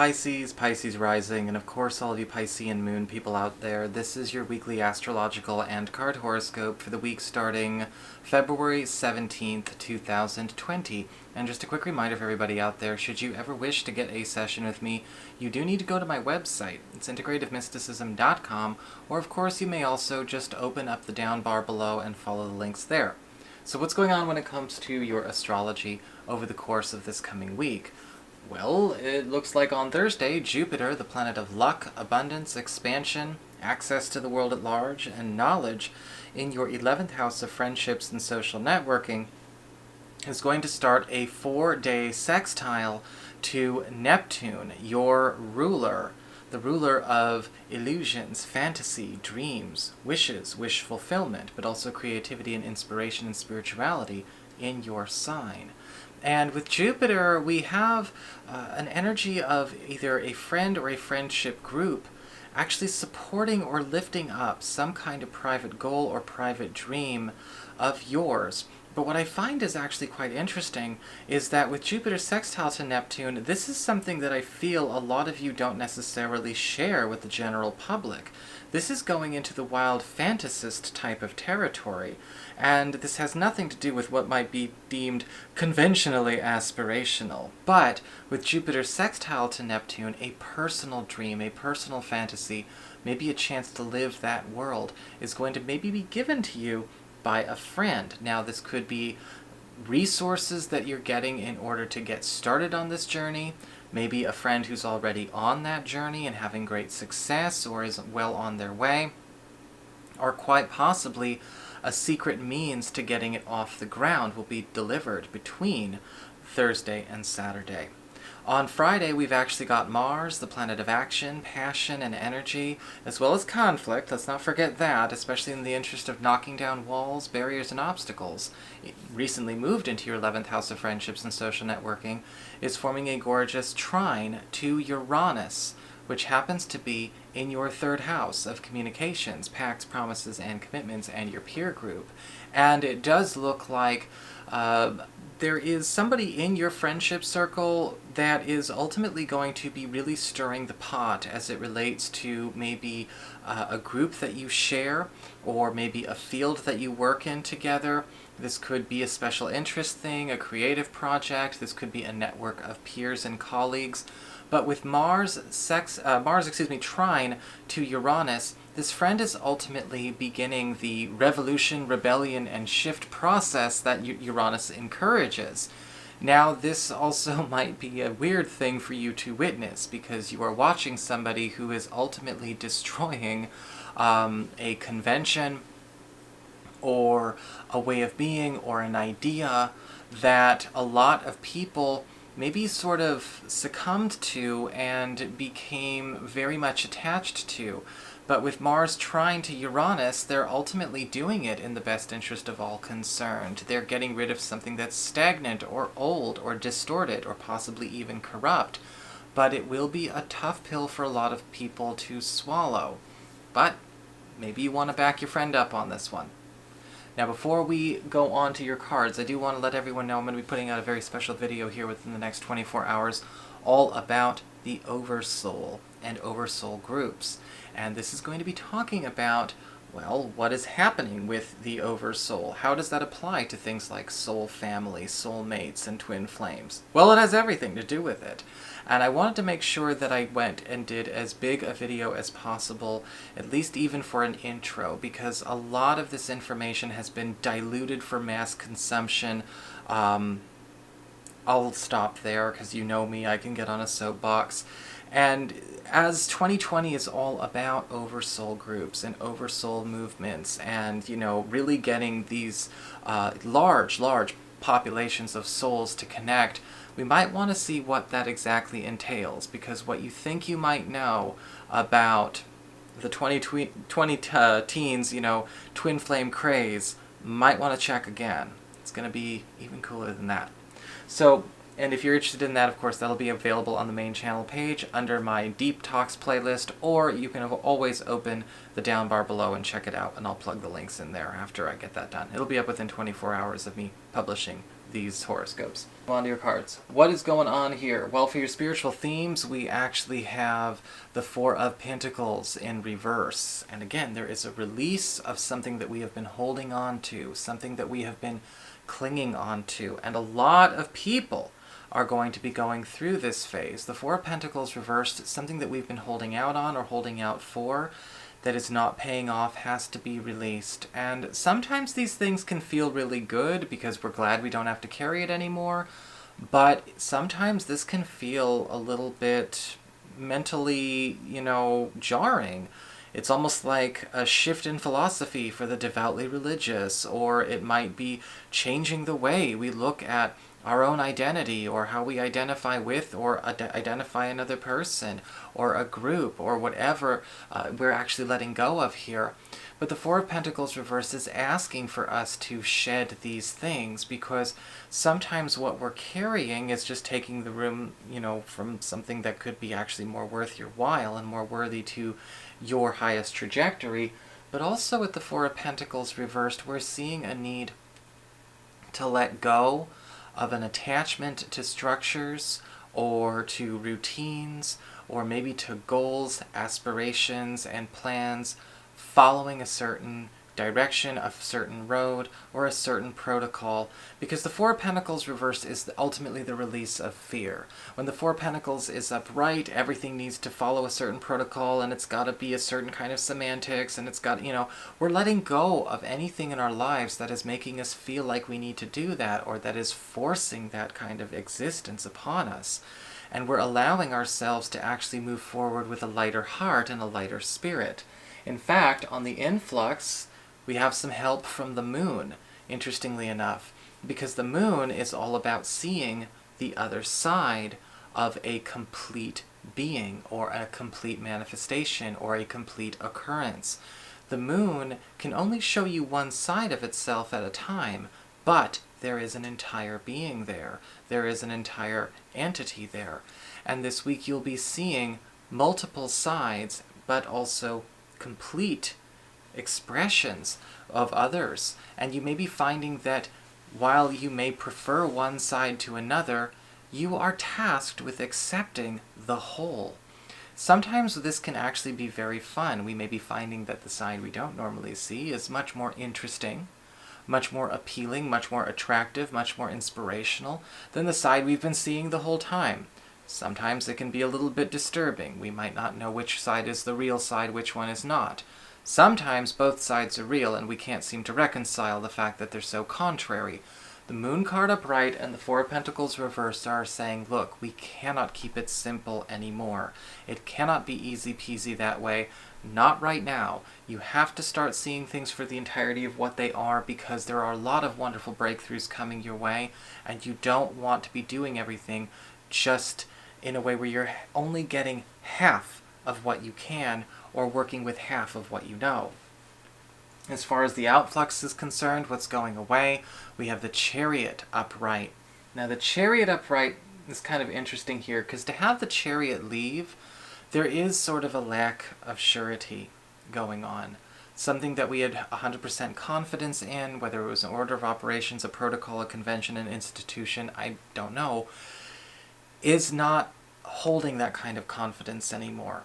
Pisces, Pisces rising, and of course all of you Piscean moon people out there, this is your weekly astrological and card horoscope for the week starting February 17th, 2020. And just a quick reminder for everybody out there, should you ever wish to get a session with me, you do need to go to my website. It's integrativemysticism.com, or of course you may also just open up the down bar below and follow the links there. So what's going on when it comes to your astrology over the course of this coming week? Well, it looks like on Thursday, Jupiter, the planet of luck, abundance, expansion, access to the world at large, and knowledge in your 11th house of friendships and social networking, is going to start a 4-day sextile to Neptune, your ruler, the ruler of illusions, fantasy, dreams, wishes, wish fulfillment, but also creativity and inspiration and spirituality in your sign. And with Jupiter, we have an energy of either a friend or a friendship group actually supporting or lifting up some kind of private goal or private dream of yours. But what I find is actually quite interesting is that with Jupiter sextile to Neptune, this is something that I feel a lot of you don't necessarily share with the general public. This is going into the wild fantasist type of territory, and this has nothing to do with what might be deemed conventionally aspirational. But with Jupiter sextile to Neptune, a personal dream, a personal fantasy, maybe a chance to live that world, is going to maybe be given to you by a friend. Now, this could be resources that you're getting in order to get started on this journey, maybe a friend who's already on that journey and having great success or is well on their way, or quite possibly a secret means to getting it off the ground will be delivered between Thursday and Saturday. On Friday, we've actually got Mars, the planet of action, passion, and energy, as well as conflict. Let's not forget that, especially in the interest of knocking down walls, barriers, and obstacles. It recently moved into your 11th house of friendships and social networking, is forming a gorgeous trine to Uranus, which happens to be in your 3rd house of communications, pacts, promises, and commitments, and your peer group. And it does look like there is somebody in your friendship circle that is ultimately going to be really stirring the pot as it relates to maybe a group that you share, or maybe a field that you work in together. This could be a special interest thing, a creative project. This could be a network of peers and colleagues. But with Mars trine to Uranus, this friend is ultimately beginning the revolution, rebellion, and shift process that Uranus encourages. Now, this also might be a weird thing for you to witness, because you are watching somebody who is ultimately destroying a convention, or a way of being, or an idea that a lot of people maybe sort of succumbed to and became very much attached to. But with Mars trine to Uranus, they're ultimately doing it in the best interest of all concerned. They're getting rid of something that's stagnant or old or distorted or possibly even corrupt. But it will be a tough pill for a lot of people to swallow. But maybe you want to back your friend up on this one. Now, before we go on to your cards, I do want to let everyone know I'm going to be putting out a very special video here within the next 24 hours all about the Oversoul and Oversoul groups. And this is going to be talking about, well, what is happening with the Oversoul? How does that apply to things like soul family, soulmates, and twin flames? Well, it has everything to do with it. And I wanted to make sure that I went and did as big a video as possible, at least even for an intro, because a lot of this information has been diluted for mass consumption. I'll stop there, because you know me, I can get on a soapbox. And as 2020 is all about Oversoul groups and Oversoul movements, and, you know, really getting these large populations of souls to connect, we might want to see what that exactly entails, because what you think you might know about the 20 teens, you know, twin flame craze, might want to check again. It's going to be even cooler than that. So, and if you're interested in that, of course, that'll be available on the main channel page under my Deep Talks playlist, or you can always open the down bar below and check it out, and I'll plug the links in there after I get that done. It'll be up within 24 hours of me publishing these horoscopes. On to your cards. What is going on here? Well, for your spiritual themes, we actually have the Four of Pentacles in reverse. And again, there is a release of something that we have been holding on to, something that we have been clinging on to. And a lot of people are going to be going through this phase. The Four of Pentacles reversed, something that we've been holding out on or holding out for that is not paying off has to be released. And sometimes these things can feel really good because we're glad we don't have to carry it anymore, but sometimes this can feel a little bit mentally, jarring. It's almost like a shift in philosophy for the devoutly religious, or it might be changing the way we look at our own identity, or how we identify with or identify another person or a group or whatever we're actually letting go of here. But the Four of Pentacles reverse is asking for us to shed these things, because sometimes what we're carrying is just taking the room, from something that could be actually more worth your while and more worthy to your highest trajectory. But also with the Four of Pentacles reversed, we're seeing a need to let go of an attachment to structures or to routines, or maybe to goals, aspirations, and plans, following a certain direction, a certain road, or a certain protocol, because the Four of Pentacles reversed is ultimately the release of fear. When the Four of Pentacles is upright, everything needs to follow a certain protocol, and it's got to be a certain kind of semantics, and it's got, we're letting go of anything in our lives that is making us feel like we need to do that, or that is forcing that kind of existence upon us. And we're allowing ourselves to actually move forward with a lighter heart and a lighter spirit. In fact, on the influx, we have some help from the moon, interestingly enough, because the moon is all about seeing the other side of a complete being, or a complete manifestation, or a complete occurrence. The moon can only show you one side of itself at a time, but there is an entire being there. There is an entire entity there. And this week you'll be seeing multiple sides, but also complete expressions of others. And you may be finding that while you may prefer one side to another, you are tasked with accepting the whole. Sometimes this can actually be very fun. We may be finding that the side we don't normally see is much more interesting, much more appealing, much more attractive, much more inspirational than the side we've been seeing the whole time. Sometimes it can be a little bit disturbing. We might not know which side is the real side, which one is not. Sometimes both sides are real, and we can't seem to reconcile the fact that they're so contrary. The Moon card upright and the Four of Pentacles reversed are saying, look, we cannot keep it simple anymore. It cannot be easy peasy that way. Not right now. You have to start seeing things for the entirety of what they are, because there are a lot of wonderful breakthroughs coming your way, and you don't want to be doing everything just in a way where you're only getting half of what you can, or working with half of what you know. As far as the outflux is concerned, what's going away, we have the Chariot upright. Now the Chariot upright is kind of interesting here, because to have the Chariot leave, there is sort of a lack of surety going on. Something that we had 100% confidence in, whether it was an order of operations, a protocol, a convention, an institution, I don't know, is not holding that kind of confidence anymore.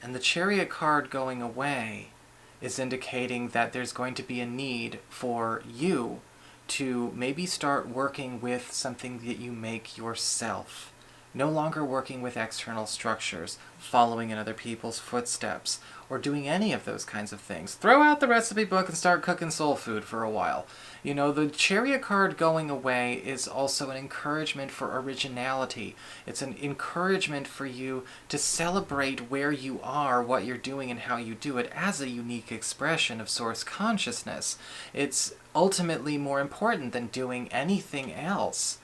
And the Chariot card going away is indicating that there's going to be a need for you to maybe start working with something that you make yourself. No longer working with external structures, following in other people's footsteps, or doing any of those kinds of things. Throw out the recipe book and start cooking soul food for a while. The Chariot card going away is also an encouragement for originality. It's an encouragement for you to celebrate where you are, what you're doing, and how you do it as a unique expression of source consciousness. It's ultimately more important than doing anything else.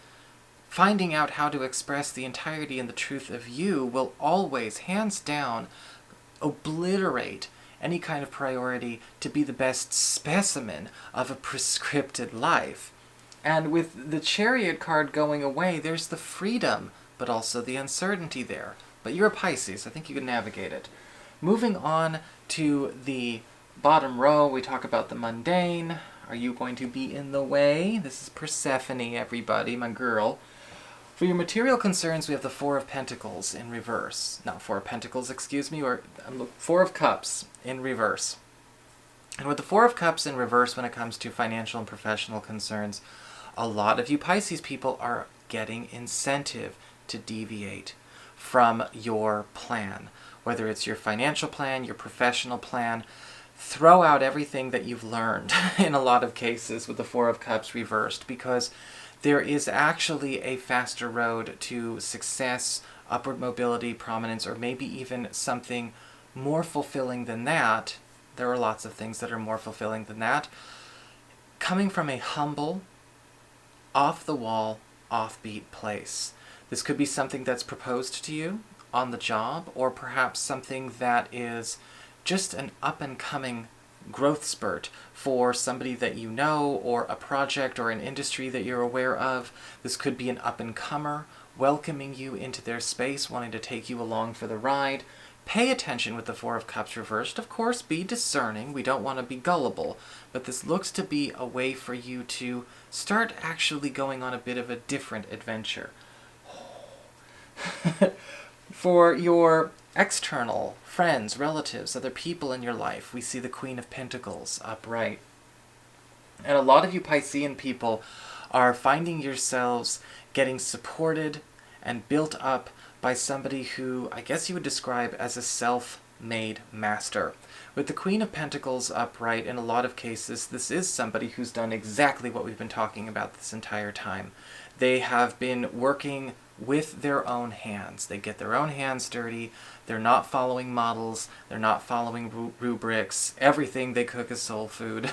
Finding out how to express the entirety and the truth of you will always, hands down, obliterate any kind of priority to be the best specimen of a prescripted life. And with the Chariot card going away, there's the freedom, but also the uncertainty there. But you're a Pisces, I think you can navigate it. Moving on to the Bottom row, we talk about the mundane. Are you going to be in the way? This is Persephone, everybody, my girl. For your material concerns, we have the Four of Pentacles in reverse. Not Four of Pentacles, excuse me, or Four of Cups in reverse. And with the Four of Cups in reverse when it comes to financial and professional concerns, a lot of you Pisces people are getting incentive to deviate from your plan. Whether it's your financial plan, your professional plan, throw out everything that you've learned in a lot of cases with the Four of Cups reversed, because there is actually a faster road to success, upward mobility, prominence, or maybe even something more fulfilling than that. There are lots of things that are more fulfilling than that. Coming from a humble, off-the-wall, offbeat place. This could be something that's proposed to you on the job, or perhaps something that is just an up-and-coming growth spurt for somebody that you know, or a project or an industry that you're aware of. This could be an up-and-comer welcoming you into their space, wanting to take you along for the ride. Pay attention with the Four of Cups reversed. Of course, be discerning. We don't want to be gullible. But this looks to be a way for you to start actually going on a bit of a different adventure. For your external friends, relatives, other people in your life, we see the Queen of Pentacles upright. And a lot of you Piscean people are finding yourselves getting supported and built up by somebody who I guess you would describe as a self-made master. With the Queen of Pentacles upright, in a lot of cases, this is somebody who's done exactly what we've been talking about this entire time. They have been working with their own hands. They get their own hands dirty. They're not following models. They're not following rubrics. Everything they cook is soul food.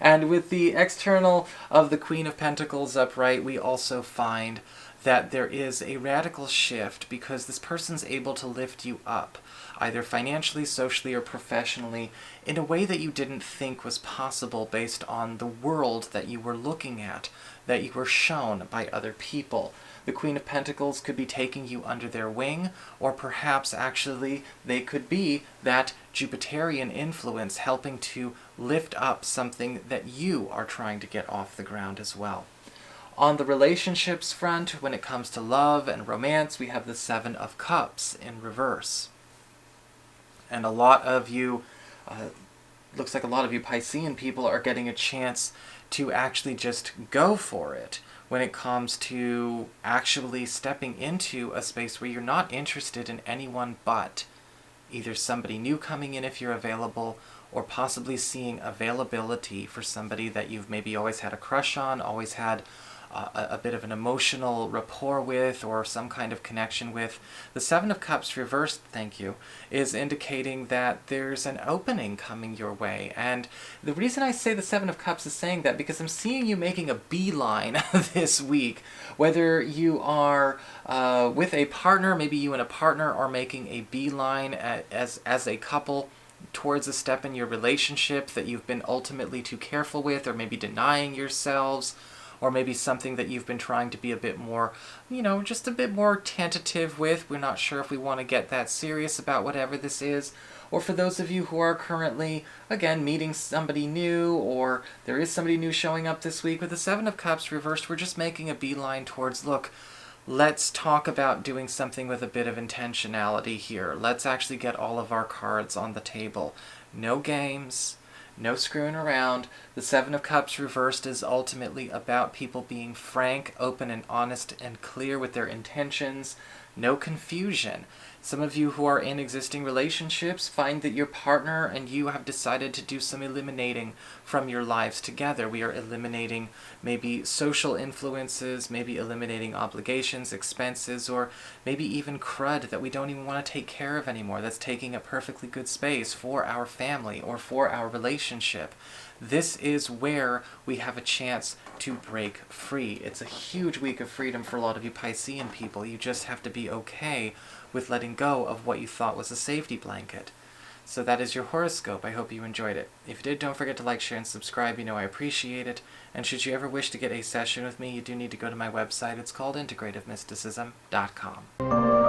And with the external of the Queen of Pentacles upright, we also find that there is a radical shift because this person's able to lift you up, either financially, socially, or professionally, in a way that you didn't think was possible based on the world that you were looking at, that you were shown by other people. The Queen of Pentacles could be taking you under their wing, or perhaps actually they could be that Jupiterian influence helping to lift up something that you are trying to get off the ground as well. On the relationships front, when it comes to love and romance, we have the Seven of Cups in reverse. And a lot of you, looks like a lot of you Piscean people are getting a chance to actually just go for it when it comes to actually stepping into a space where you're not interested in anyone but either somebody new coming in if you're available, or possibly seeing availability for somebody that you've maybe always had a crush on, always had a bit of an emotional rapport with, or some kind of connection with. The Seven of Cups reversed, thank you, is indicating that there's an opening coming your way. And the reason I say the Seven of Cups is saying that because I'm seeing you making a beeline this week, whether you are with a partner, maybe you and a partner are making a beeline as a couple towards a step in your relationship that you've been ultimately too careful with, or maybe denying yourselves, or maybe something that you've been trying to be a bit more, just a bit more tentative with. We're not sure if we want to get that serious about whatever this is. Or for those of you who are currently, again, meeting somebody new, or there is somebody new showing up this week, with the Seven of Cups reversed, we're just making a beeline towards, look, let's talk about doing something with a bit of intentionality here. Let's actually get all of our cards on the table. No games. No screwing around. The Seven of Cups reversed is ultimately about people being frank, open, and honest and clear with their intentions. No confusion. Some of you who are in existing relationships find that your partner and you have decided to do some eliminating from your lives together. We are eliminating maybe social influences, maybe eliminating obligations, expenses, or maybe even crud that we don't even want to take care of anymore. That's taking a perfectly good space for our family or for our relationship. This is where we have a chance to break free. It's a huge week of freedom for a lot of you Piscean people. You just have to be okay with letting go of what you thought was a safety blanket. So that is your horoscope. I hope you enjoyed it. If you did, don't forget to like, share, and subscribe. You know I appreciate it. And should you ever wish to get a session with me, you do need to go to my website. It's called integrativemysticism.com.